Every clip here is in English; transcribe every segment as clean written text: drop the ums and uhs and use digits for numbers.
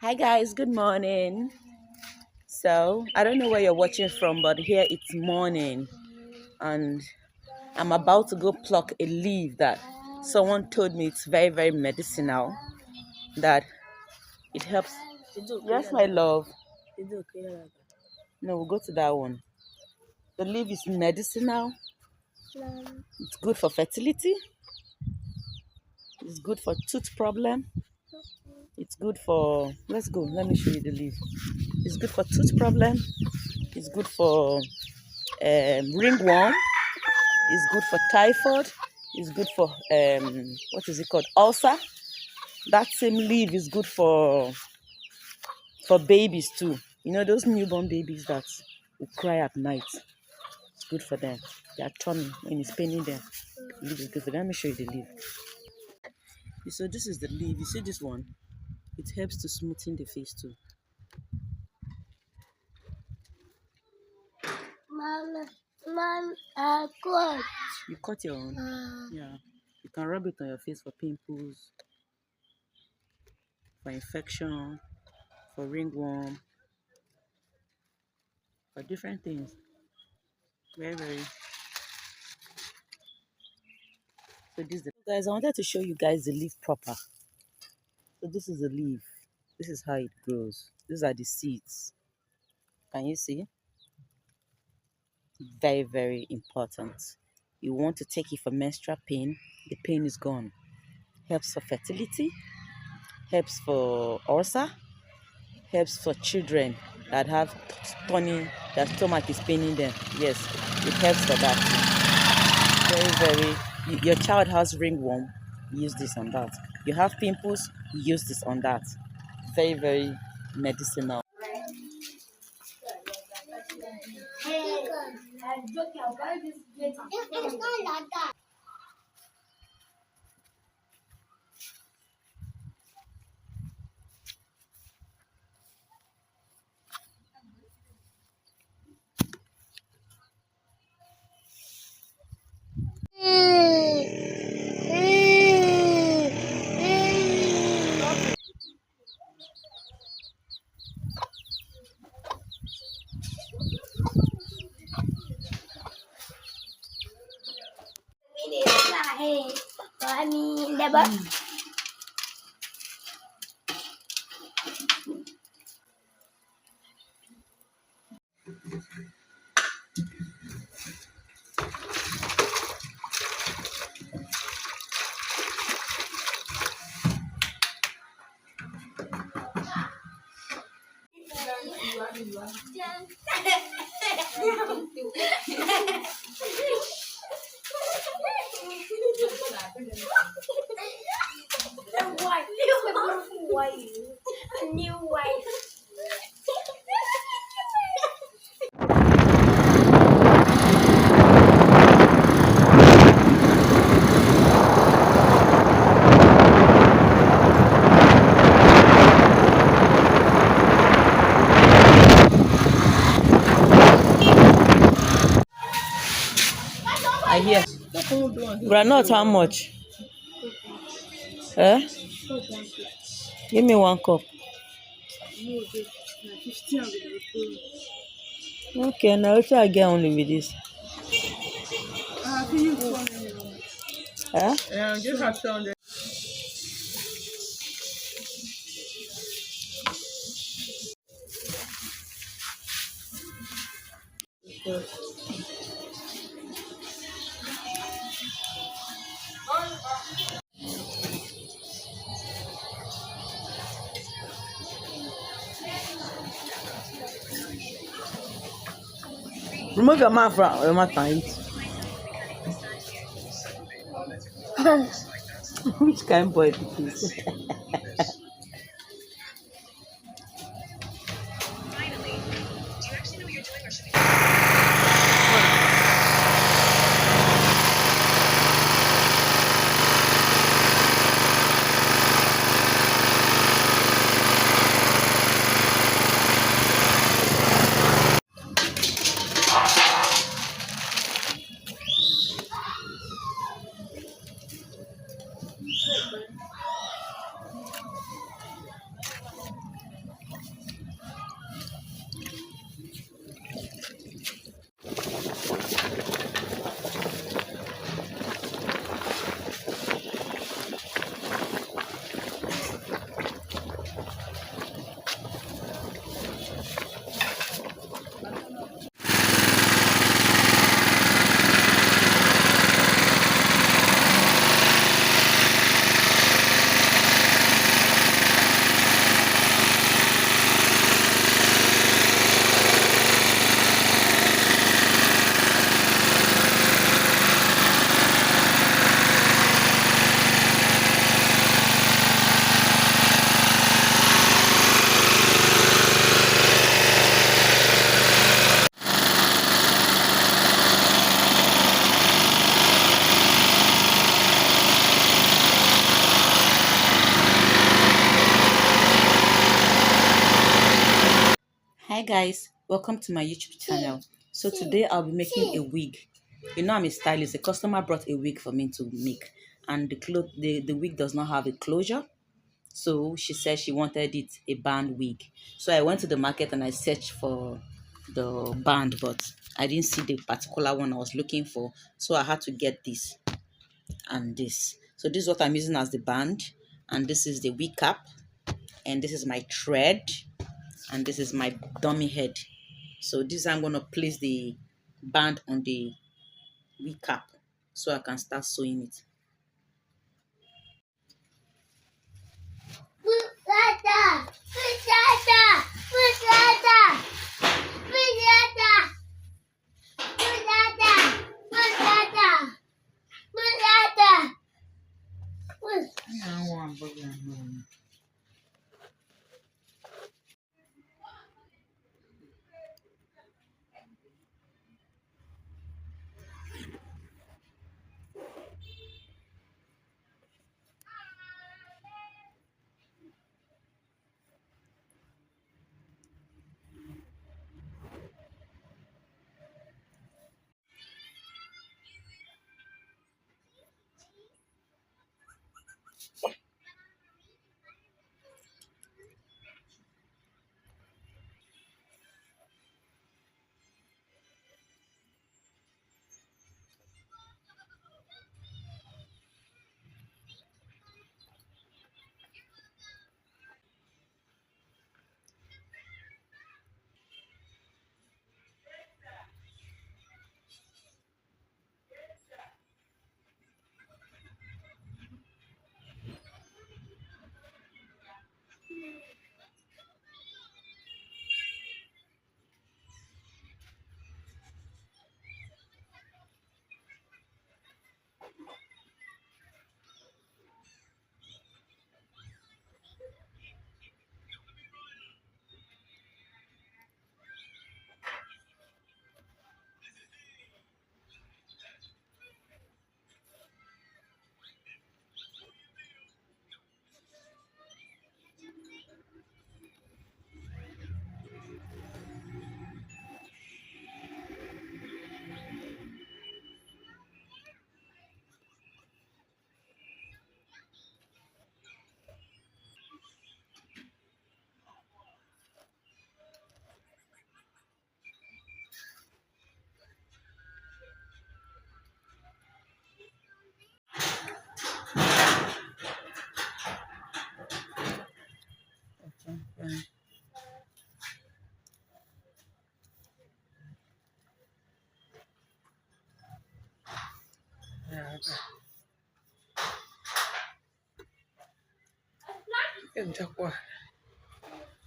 Hi guys, good morning. So I don't know where you're watching from, but here it's morning and I'm about to go pluck a leaf that someone told me it's very, very medicinal, that it helps. Yes, my love. No, we'll go to that one. The leaf is medicinal. It's good for fertility. It's good for tooth problem. It's good for, let's go, let me show you the leaf. It's good for tooth problem. It's good for ringworm. It's good for typhoid. It's good for what is it called? Ulcer. That same leaf is good for babies too. You know those newborn babies that will cry at night. It's good for them. Their tummy when it's paining them. The leaf is good for them. Let me show you the leaf. So this is the leaf. You see this one? It helps to smoothen the face too. Mom, I cut. You cut your own? Yeah. You can rub it on your face for pimples, for infection, for ringworm, for different things. Very, very. So this is the guys. I wanted to show you guys the leaf proper. So this is the leaf. This is how it grows. These are the seeds. Can you see? Very, very important. You want to take it for menstrual pain. The pain is gone. Helps for fertility. Helps for ulcer. Helps for children that have turning, their stomach is paining them. Yes, it helps for that. Very, very. Your child has ringworm. Use this on that. You have pimples. Use this on that. Very, very medicinal. It's not like that. New wife. I hear. Groundnut, how much? Eh? Give me 1 cup. Okay, now what I get only with this? Eh? Yeah, give her 200. Remove your mouth from your mouth and eat. Which kind boy it is? Hi guys, welcome to my YouTube channel. So today I'll be making a wig. You know I'm a stylist. A customer brought a wig for me to make, and the wig does not have a closure. So she said she wanted it a band wig. So I went to the market and I searched for the band, but I didn't see the particular one I was looking for. So I had to get this and this. So this is what I'm using as the band, and this is the wig cap, and this is my thread, and this is my dummy head. So this I'm going to place the band on the wig cap so I can start sewing it.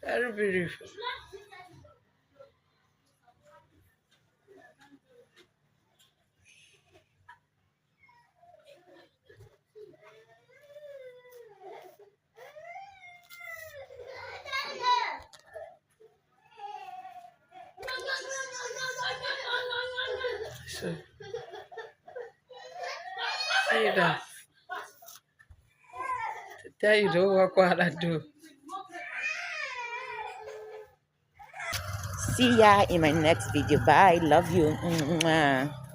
Very beautiful. So, see that. To tell you don't work what I do. See ya in my next video. Bye. Love you. Mwah.